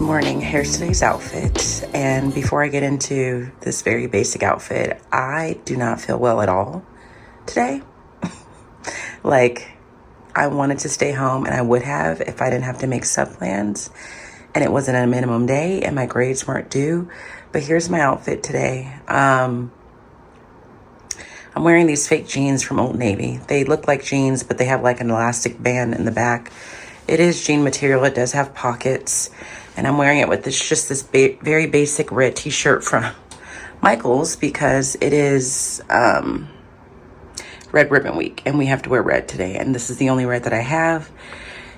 Morning. Here's today's outfit, and before I get into this very basic outfit, I do not feel well at all today. Like, I wanted to stay home, and I would have if I didn't have to make sub plans and it wasn't a minimum day and my grades weren't due. But here's my outfit today. I'm wearing these fake jeans from Old Navy. They look like jeans, but they have like an elastic band in the back. It is jean material. It does have pockets. And I'm wearing it with this very basic red t-shirt from Michael's because it is Red Ribbon Week and we have to wear red today. And this is the only red that I have.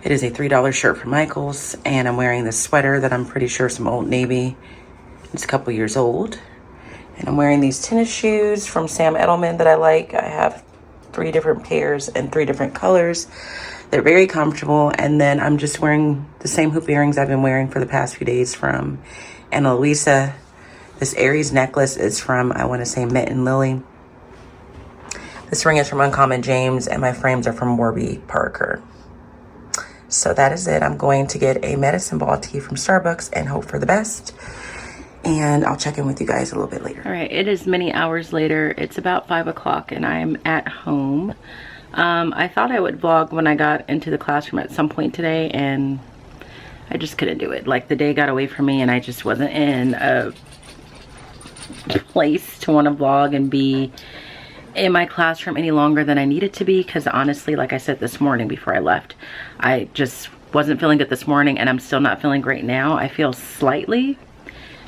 It is a $3 shirt from Michael's. And I'm wearing this sweater that I'm pretty sure is from Old Navy. It's a couple years old. And I'm wearing these tennis shoes from Sam Edelman that I like. I have 3 different pairs and 3 different colors. They're very comfortable. And then I'm just wearing the same hoop earrings I've been wearing for the past few days from Ana Luisa. This Aries necklace is from, I want to say, Met and Lily. This ring is from Uncommon James, and my frames are from Warby Parker. So that is it. I'm going to get a medicine ball tea from Starbucks and hope for the best. And I'll check in with you guys a little bit later. All right, it is many hours later. It's about 5 o'clock and I'm at home. I thought I would vlog when I got into the classroom at some point today, and I just couldn't do it. Like, the day got away from me and I just wasn't in a place to want to vlog and be in my classroom any longer than I needed to be, because honestly, like I said this morning before I left, I just wasn't feeling good this morning, and I'm still not feeling great now. I feel slightly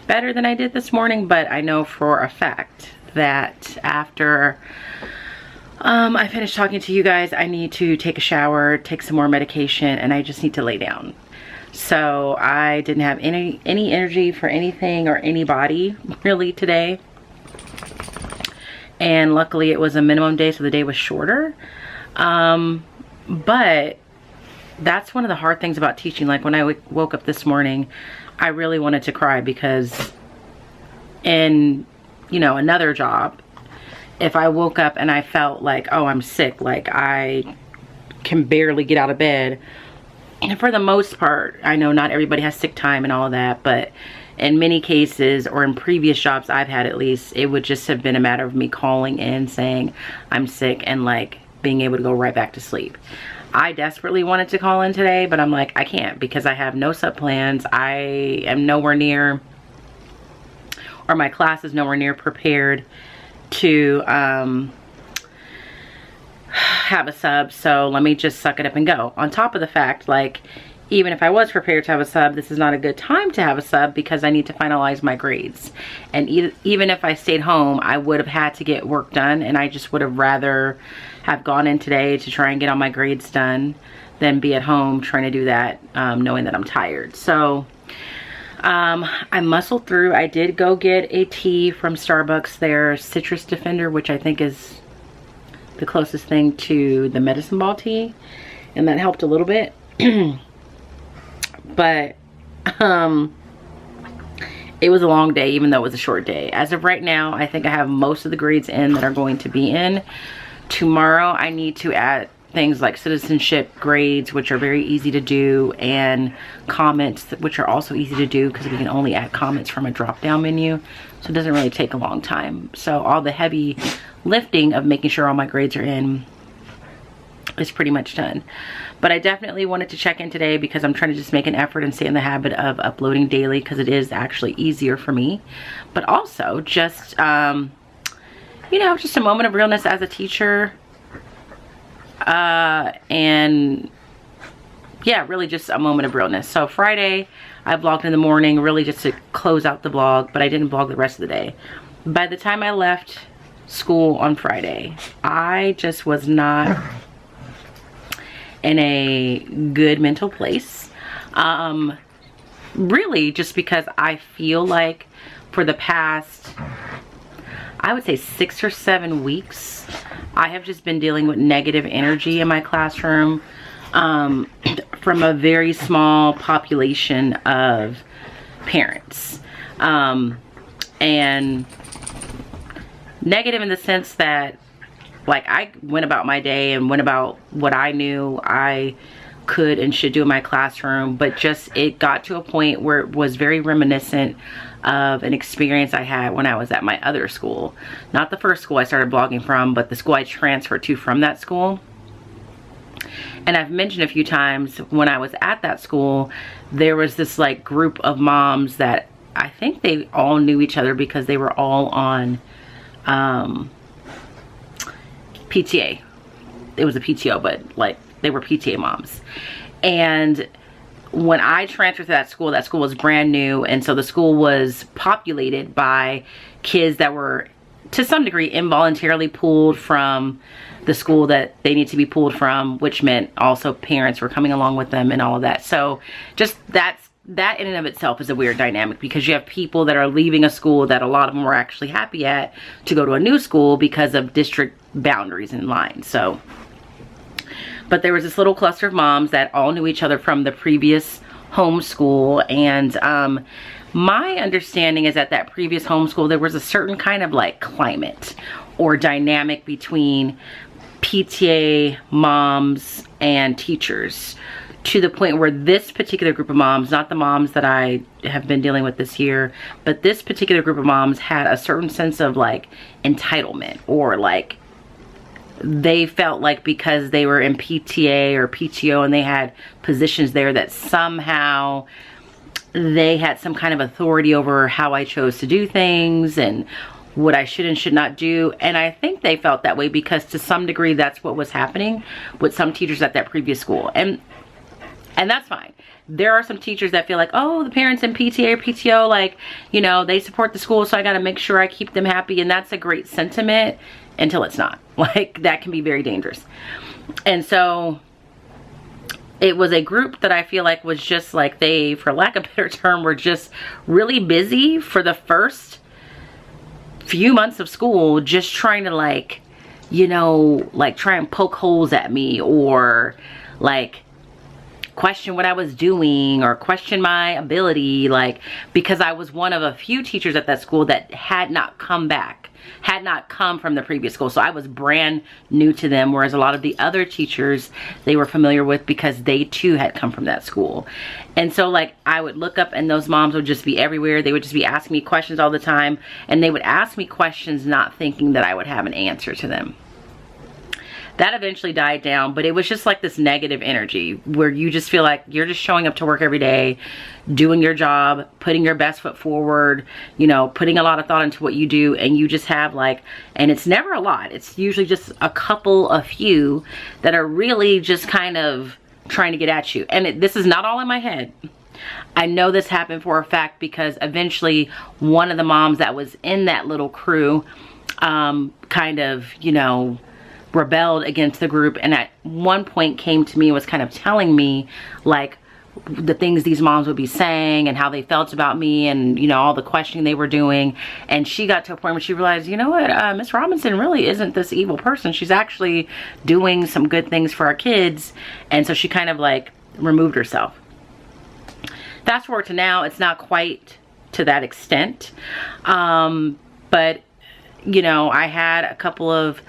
better than I did this morning, but I know for a fact that after I finished talking to you guys, I need to take a shower, take some more medication, and I just need to lay down. So I didn't have any energy for anything or anybody really today. And luckily it was a minimum day, so the day was shorter. But that's one of the hard things about teaching. Like, when I woke up this morning, I really wanted to cry, because in, you know, another job, if I woke up and I felt like, oh, I'm sick, like I can barely get out of bed, and for the most part, I know not everybody has sick time and all of that, but in many cases, or in previous jobs I've had at least, it would just have been a matter of me calling in saying I'm sick and like being able to go right back to sleep. I desperately wanted to call in today, but I'm like, I can't, because I have no sub plans. I am nowhere near, or my class is nowhere near prepared to have a sub, so let me just suck it up and go. On top of the fact, like, even if I was prepared to have a sub, this is not a good time to have a sub because I need to finalize my grades. And even if I stayed home, I would have had to get work done, and I just would have rather have gone in today to try and get all my grades done than be at home trying to do that, knowing that I'm tired. So I muscled through. I did go get a tea from Starbucks, their Citrus Defender, which I think is the closest thing to the medicine ball tea, and that helped a little bit. But it was a long day, even though it was a short day. As of right now, I think I have most of the grades in that are going to be in. Tomorrow I need to add things like citizenship grades, which are very easy to do, and comments, which are also easy to do because we can only add comments from a drop down menu, so it doesn't really take a long time. So all the heavy lifting of making sure all my grades are in is pretty much done. But I definitely wanted to check in today because I'm trying to just make an effort and stay in the habit of uploading daily, because it is actually easier for me. But also just you know, just a moment of realness as a teacher. And yeah, really just a moment of realness. So Friday I vlogged in the morning, really just to close out the vlog, but I didn't vlog the rest of the day. By the time I left school on Friday, I just was not in a good mental place. Really just because I feel like for the past, I would say 6 or 7 weeks, I have just been dealing with negative energy in my classroom from a very small population of parents. And negative in the sense that, like, I went about my day and went about what I knew. I could and should do in my classroom, but just it got to a point where it was very reminiscent of an experience I had when I was at my other school. Not the first school I started blogging from, but the school I transferred to from that school. And I've mentioned a few times, when I was at that school, there was this like group of moms that I think they all knew each other because they were all on PTA. It was a PTO, but like they were PTA moms. And when I transferred to that school was brand new, and so the school was populated by kids that were to some degree involuntarily pulled from the school that they need to be pulled from, which meant also parents were coming along with them and all of that. So just that in and of itself is a weird dynamic, because you have people that are leaving a school that a lot of them were actually happy at to go to a new school because of district boundaries and lines. So, but there was this little cluster of moms that all knew each other from the previous homeschool, and my understanding is at that previous homeschool there was a certain kind of like climate or dynamic between PTA moms and teachers, to the point where this particular group of moms, not the moms that I have been dealing with this year, but this particular group of moms had a certain sense of like entitlement, or like they felt like because they were in PTA or PTO and they had positions there, that somehow they had some kind of authority over how I chose to do things and what I should and should not do. And I think they felt that way because to some degree that's what was happening with some teachers at that previous school. And that's fine. There are some teachers that feel like, oh, the parents in PTA or PTO, like, you know, they support the school, so I got to make sure I keep them happy. And that's a great sentiment until it's not. Like, that can be very dangerous. And so it was a group that I feel like was just like, they, for lack of a better term, were just really busy for the first few months of school, just trying to like, you know, like try and poke holes at me, or like question what I was doing, or question my ability, like, because I was one of a few teachers at that school that had not come back, had not come from the previous school. So I was brand new to them, whereas a lot of the other teachers they were familiar with because they too had come from that school. And so like I would look up and those moms would just be everywhere. They would just be asking me questions all the time, and they would ask me questions not thinking that I would have an answer to them. That eventually died down, but it was just like this negative energy where you just feel like you're just showing up to work every day, doing your job, putting your best foot forward, you know, putting a lot of thought into what you do, and you just have like, and it's never a lot. It's usually just a couple, a few that are really just kind of trying to get at you. And this is not all in my head. I know this happened for a fact because eventually one of the moms that was in that little crew kind of, you know, rebelled against the group, and at one point came to me and was kind of telling me like the things these moms would be saying and how they felt about me, and you know, all the questioning they were doing. And she got to a point where she realized, you know what, Miss Robinson really isn't this evil person. She's actually doing some good things for our kids. And so she kind of like removed herself. Fast forward to now, it's not quite to that extent, but you know, I had a couple of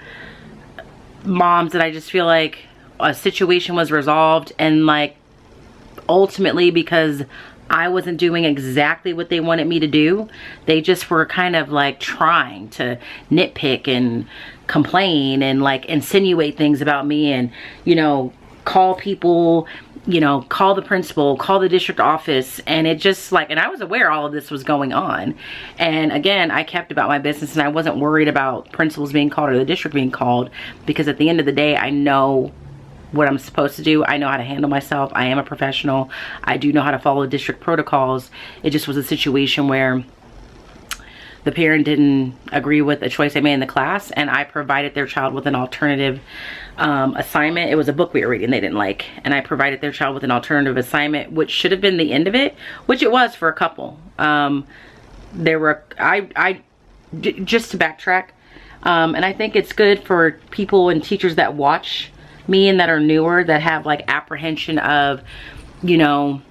moms that I just feel like a situation was resolved, and like ultimately because I wasn't doing exactly what they wanted me to do, they just were kind of like trying to nitpick and complain and like insinuate things about me, and you know, call people, you know, call the principal, call the district office. And it just like, and I was aware all of this was going on, and again, I kept about my business, and I wasn't worried about principals being called or the district being called, because at the end of the day, I know what I'm supposed to do. I know how to handle myself. I am a professional. I do know how to follow district protocols. It just was a situation where the parent didn't agree with a choice I made in the class, and I provided their child with an alternative assignment. It was a book we were reading they didn't like, and I provided their child with an alternative assignment, which should have been the end of it, which it was for a couple. There were, just to backtrack, and I think it's good for people and teachers that watch me and that are newer, that have like apprehension of, you know,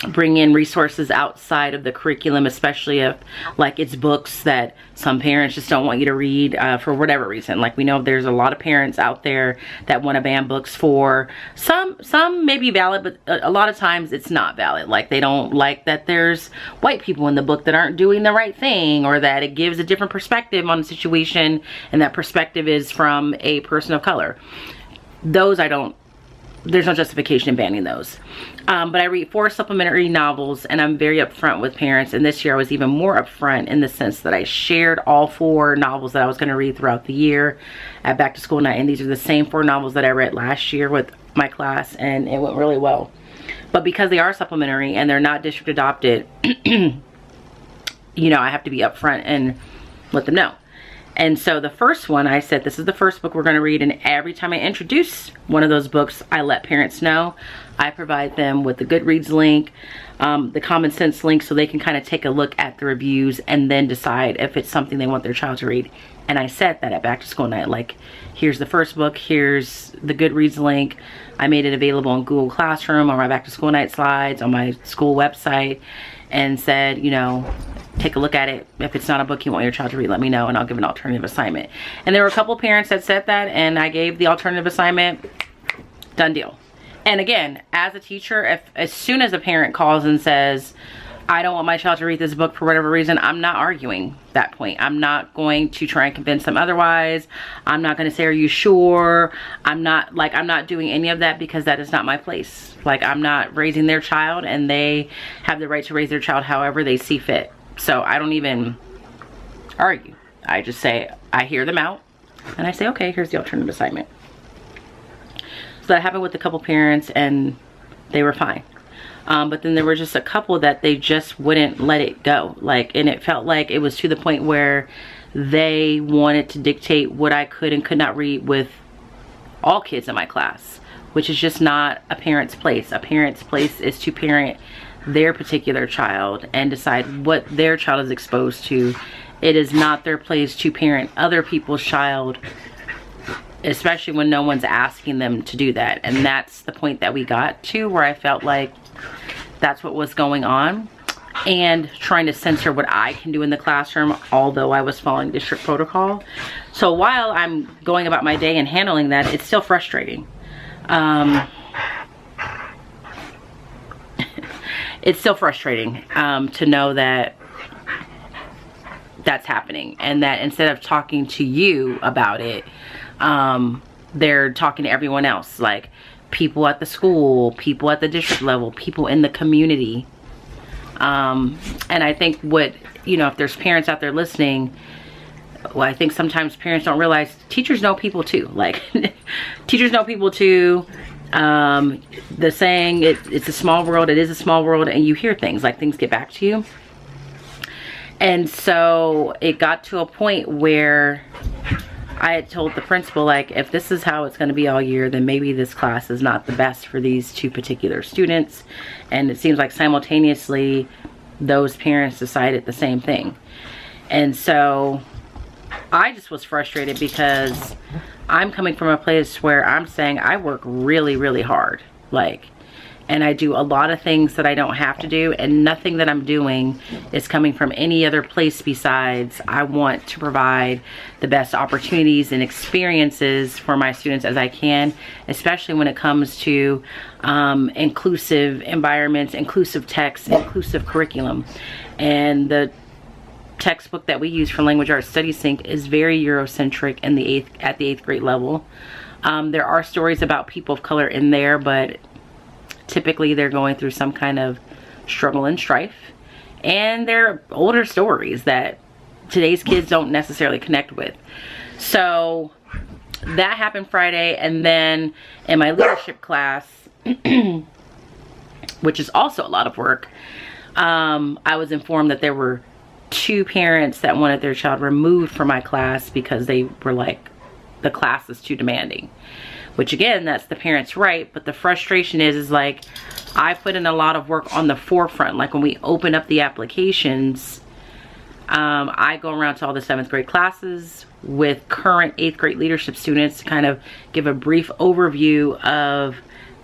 bring in resources outside of the curriculum, especially if like it's books that some parents just don't want you to read for whatever reason. Like we know there's a lot of parents out there that want to ban books for some may be valid, but a lot of times it's not valid. Like they don't like that there's white people in the book that aren't doing the right thing, or that it gives a different perspective on the situation, and that perspective is from a person of color. Those there's no justification in banning those. But I read 4 supplementary novels, and I'm very upfront with parents. And this year I was even more upfront in the sense that I shared all 4 novels that I was going to read throughout the year at back to school night. And these are the same 4 novels that I read last year with my class, and it went really well. But because they are supplementary and they're not district adopted, you know, I have to be upfront and let them know. And so the first one, I said, this is the first book we're going to read. And every time I introduce one of those books, I let parents know. I provide them with the Goodreads link, the Common Sense link, so they can kind of take a look at the reviews and then decide if it's something they want their child to read. And I said that at back to school night, like, here's the first book, here's the Goodreads link. I made it available on Google Classroom, on my back to school night slides, on my school website, and said, you know, take a look at it. If it's not a book you want your child to read, let me know and I'll give an alternative assignment. And there were a couple parents that said that, and I gave the alternative assignment. Done deal. And again, as a teacher, as soon as a parent calls and says, I don't want my child to read this book for whatever reason, I'm not arguing that point. I'm not going to try and convince them otherwise. I'm not going to say, are you sure? I'm not doing any of that, because that is not my place. Like, I'm not raising their child, and they have the right to raise their child however they see fit. So I don't even argue. I just say, I hear them out, and I say, okay, here's the alternative assignment. So that happened with a couple parents, and they were fine. But then there were just a couple that they just wouldn't let it go. Like, and it felt like it was to the point where they wanted to dictate what I could and could not read with all kids in my class, which is just not a parent's place. A parent's place is to parent their particular child and decide what their child is exposed to. It is not their place to parent other people's child, especially when no one's asking them to do that. And that's the point that we got to, where I felt like that's what was going on, and trying to censor what I can do in the classroom, although I was following district protocol. So while I'm going about my day and handling that, it's still frustrating. It's still frustrating to know that that's happening, and that instead of talking to you about it, they're talking to everyone else, like people at the school, people at the district level, people in the community. And I think what, you know, if there's parents out there listening, well, I think sometimes parents don't realize teachers know people too. Like, teachers know people too. The saying, it's a small world, it is a small world, and you hear things, like things get back to you. And so it got to a point where I had told the principal, like, if this is how it's going to be all year, then maybe this class is not the best for these 2 particular students. And it seems like simultaneously those parents decided the same thing. And so I just was frustrated, because I'm coming from a place where I'm saying I work really, really hard. Like, and I do a lot of things that I don't have to do, and nothing that I'm doing is coming from any other place besides I want to provide the best opportunities and experiences for my students as I can, especially when it comes to inclusive environments, inclusive text, inclusive curriculum. And the textbook that we use for Language Arts Study Sync is very Eurocentric in at the 8th grade level. There are stories about people of color in there, but typically they're going through some kind of struggle and strife, and they're older stories that today's kids don't necessarily connect with. So that happened Friday. And then in my leadership class, which is also a lot of work, I was informed that there were 2 parents that wanted their child removed from my class because they were like, the class is too demanding. Which again, that's the parent's right, but the frustration is like, I put in a lot of work on the forefront. Like when we open up the applications, I go around to all the 7th grade classes with current 8th grade leadership students to kind of give a brief overview of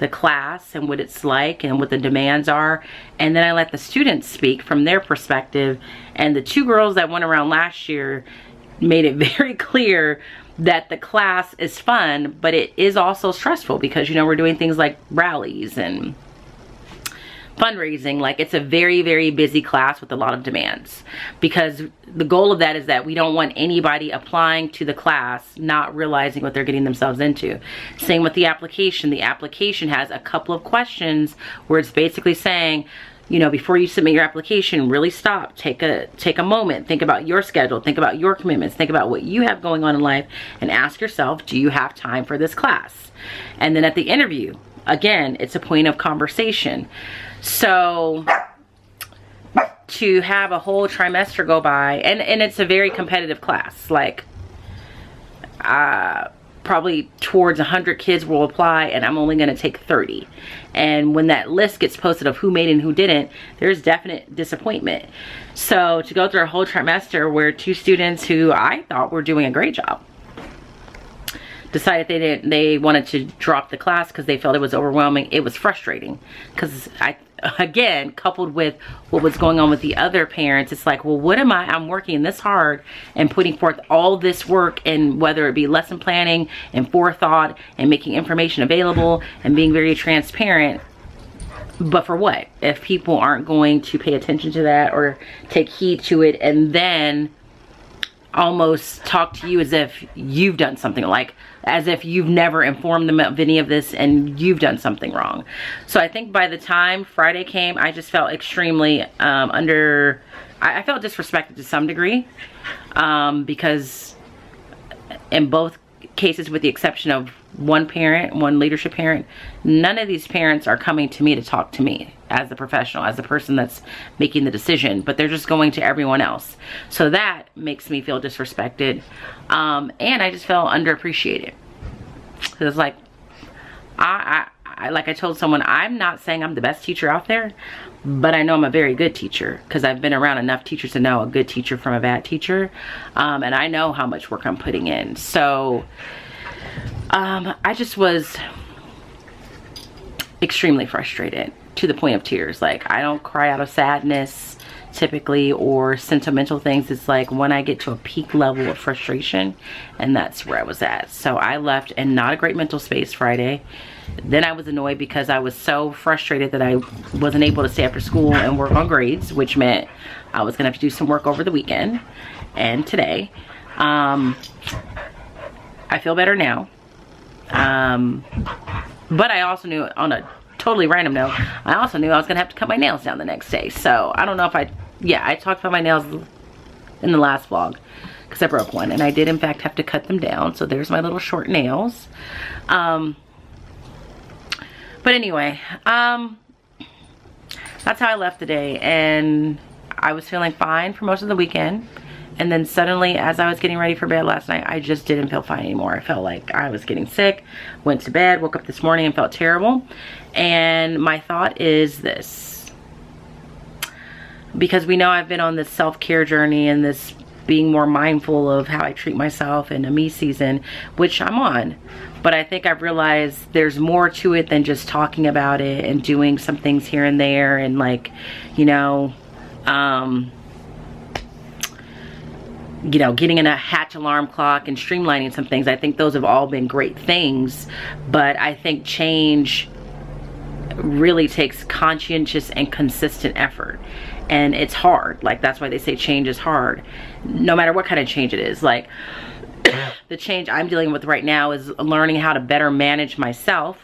the class and what it's like and what the demands are. And then I let the students speak from their perspective. And the 2 girls that went around last year made it very clear that the class is fun, but it is also stressful because, you know, we're doing things like rallies and fundraising. Like, it's a very, very busy class with a lot of demands, because the goal of that is that we don't want anybody applying to the class not realizing what they're getting themselves into. Same with the application. The application has a couple of questions where it's basically saying, you know, before you submit your application, really stop, take a moment, think about your schedule, think about your commitments, think about what you have going on in life, and ask yourself, do you have time for this class? And then at the interview, again, it's a point of conversation. So to have a whole trimester go by, and it's a very competitive class, like probably towards 100 kids will apply, and I'm only going to take 30. And when that list gets posted of who made it and who didn't, there's definite disappointment. So to go through a whole trimester where 2 students who I thought were doing a great job decided they wanted to drop the class because they felt it was overwhelming, it was frustrating. Because again, coupled with what was going on with the other parents, it's like, well, what am I'm working this hard and putting forth all this work, and whether it be lesson planning and forethought and making information available and being very transparent, but for what? If people aren't going to pay attention to that or take heed to it, and then almost talk to you as if you've done something, like as if you've never informed them of any of this and you've done something wrong. So I think by the time Friday came, I just felt extremely I felt disrespected to some degree, because in both cases, with the exception of one parent, one leadership parent, none of these parents are coming to me to talk to me as the professional, as the person that's making the decision, but they're just going to everyone else. So that makes me feel disrespected, and I just felt underappreciated. So it's like, like I told someone, I'm not saying I'm the best teacher out there, but I know I'm a very good teacher, because I've been around enough teachers to know a good teacher from a bad teacher, and I know how much work I'm putting in. So I just was extremely frustrated to the point of tears. Like, I don't cry out of sadness typically or sentimental things. It's like when I get to a peak level of frustration, and that's where I was at. So I left in not a great mental space Friday. Then I was annoyed because I was so frustrated that I wasn't able to stay after school and work on grades, which meant I was gonna have to do some work over the weekend and today. I feel better now. But I also knew, on a totally random note, I also knew I was gonna have to cut my nails down the next day. So I don't know if I talked about my nails in the last vlog because I broke one, and I did in fact have to cut them down. So there's my little short nails. But anyway, that's how I left the day, and I was feeling fine for most of the weekend. And then suddenly, as I was getting ready for bed last night, I just didn't feel fine anymore. I felt like I was getting sick, went to bed, woke up this morning and felt terrible. And my thought is this, because we know I've been on this self-care journey and this being more mindful of how I treat myself in a me season, which I'm on. But I think I've realized there's more to it than just talking about it and doing some things here and there, and like, you know, getting in a hatch alarm clock and streamlining some things. I think those have all been great things, but I think change really takes conscientious and consistent effort, and it's hard. Like, that's why they say change is hard, no matter what kind of change it is. Like, the change I'm dealing with right now is learning how to better manage myself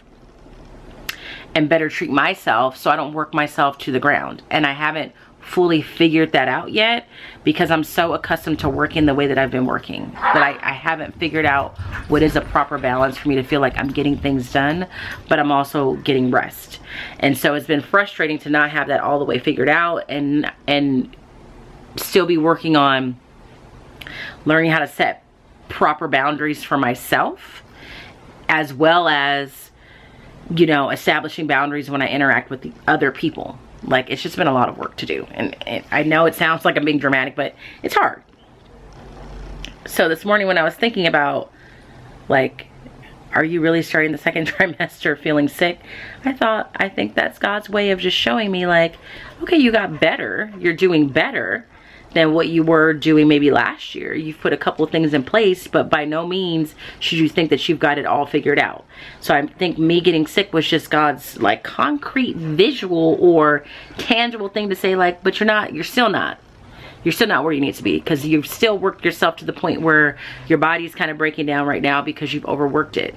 and better treat myself so I don't work myself to the ground. And I haven't fully figured that out yet, because I'm so accustomed to working the way that I've been working that I haven't figured out what is a proper balance for me to feel like I'm getting things done, but I'm also getting rest. And so it's been frustrating to not have that all the way figured out, and still be working on learning how to set proper boundaries for myself, as well as, you know, establishing boundaries when I interact with the other people. Like, it's just been a lot of work to do, and I know it sounds like I'm being dramatic, but it's hard. So this morning when I was thinking about, like, are you really starting the second trimester feeling sick? I think that's God's way of just showing me like, okay, you got better. You're doing better than what you were doing maybe last year. You've put a couple of things in place, but by no means should you think that you've got it all figured out. So I think me getting sick was just God's like concrete visual or tangible thing to say like, but you're still not where you need to be, because you've still worked yourself to the point where your body's kind of breaking down right now because you've overworked it.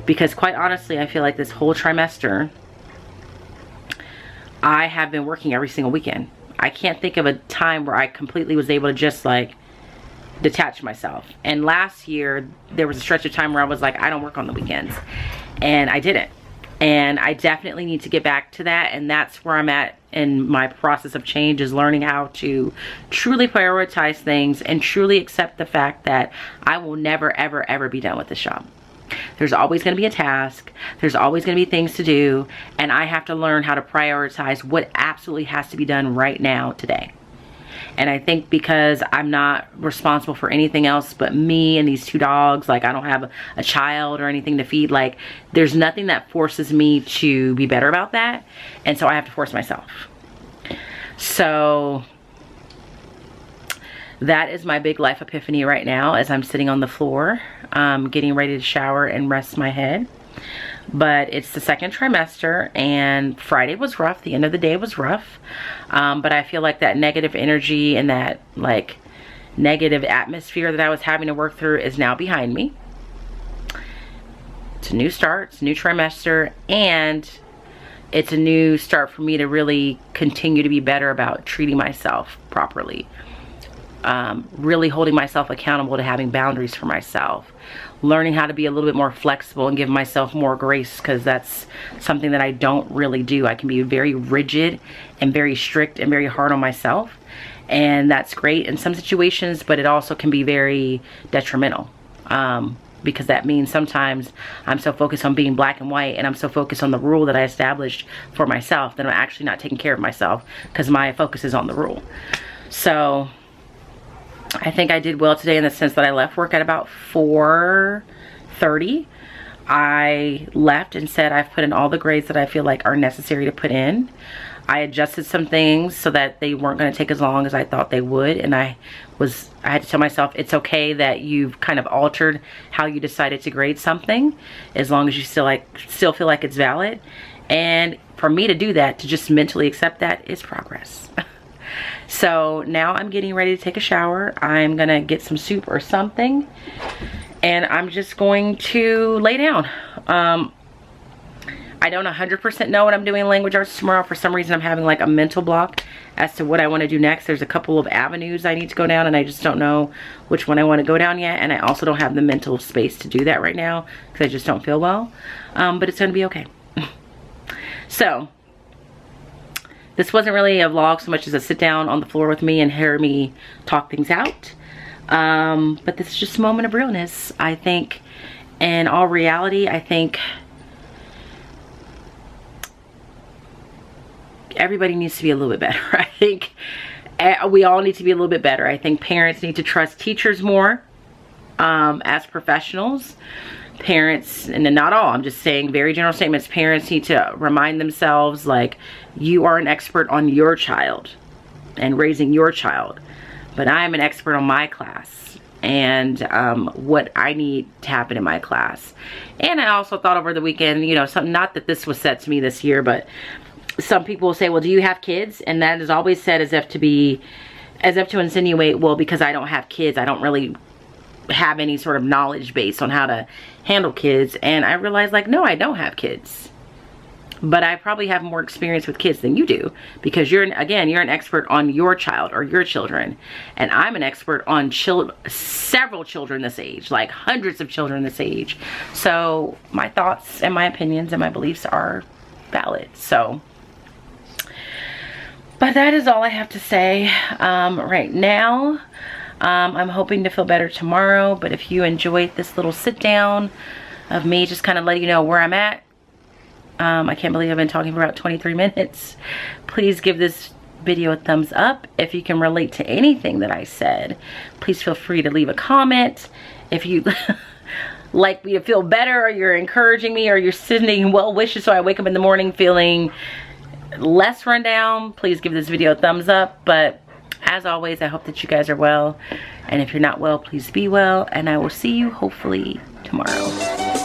Because quite honestly, I feel like this whole trimester, I have been working every single weekend. I can't think of a time where I completely was able to just like detach myself. And last year, there was a stretch of time where I was like, I don't work on the weekends. And I didn't. And I definitely need to get back to that. And that's where I'm at in my process of change, is learning how to truly prioritize things and truly accept the fact that I will never, ever, ever be done with this job. There's always going to be a task. There's always going to be things to do. And I have to learn how to prioritize what absolutely has to be done right now, today. And I think because I'm not responsible for anything else but me and these 2 dogs, like I don't have a child or anything to feed, like there's nothing that forces me to be better about that. And so I have to force myself. So that is my big life epiphany right now as I'm sitting on the floor, getting ready to shower and rest my head. But it's the second trimester, and Friday was rough. The end of the day was rough. But I feel like that negative energy and that like negative atmosphere that I was having to work through is now behind me. It's a new start, it's a new trimester, and it's a new start for me to really continue to be better about treating myself properly. Really holding myself accountable to having boundaries for myself. Learning how to be a little bit more flexible and give myself more grace, because that's something that I don't really do. I can be very rigid and very strict and very hard on myself. And that's great in some situations, but it also can be very detrimental. Because that means sometimes I'm so focused on being black and white, and I'm so focused on the rule that I established for myself that I'm actually not taking care of myself because my focus is on the rule. So I think I did well today in the sense that I left work at about 4:30. I left and said I've put in all the grades that I feel like are necessary to put in. I adjusted some things so that they weren't going to take as long as I thought they would, and I had to tell myself it's okay that you've kind of altered how you decided to grade something, as long as you still feel like it's valid. And for me to do that, to just mentally accept that, is progress. So now I'm getting ready to take a shower. I'm gonna get some soup or something, and I'm just going to lay down. I don't 100% know what I'm doing in language arts tomorrow. For some reason I'm having like a mental block as to what I want to do next. There's a couple of avenues I need to go down, and I just don't know which one I want to go down yet. And I also don't have the mental space to do that right now because I just don't feel well. But it's gonna be okay. So this wasn't really a vlog so much as a sit down on the floor with me and hear me talk things out. But this is just a moment of realness. I think in all reality, I think everybody needs to be a little bit better. I think we all need to be a little bit better. I think parents need to trust teachers more as professionals. Parents, and not all, I'm just saying very general statements, parents need to remind themselves like, you are an expert on your child and raising your child, but I'm an expert on my class and what I need to happen in my class. And I also thought over the weekend, you know, something, not that this was said to me this year, but some people will say, well, do you have kids? And that is always said as if to insinuate, well, because I don't have kids, I don't really have any sort of knowledge base on how to handle kids. And I realized, like, no, I don't have kids, but I probably have more experience with kids than you do, because you're an expert on your child or your children, and I'm an expert on several children this age, like hundreds of children this age. So my thoughts and my opinions and my beliefs are valid. So, but that is all I have to say right now. I'm hoping to feel better tomorrow, but if you enjoyed this little sit down of me just kind of letting you know where I'm at, I can't believe I've been talking for about 23 minutes. Please give this video a thumbs up. If you can relate to anything that I said, please feel free to leave a comment. If you like you feel better, or you're encouraging me, or you're sending well wishes so I wake up in the morning feeling less run down, please give this video a thumbs up. But as always, I hope that you guys are well, and if you're not well, please be well, and I will see you hopefully tomorrow.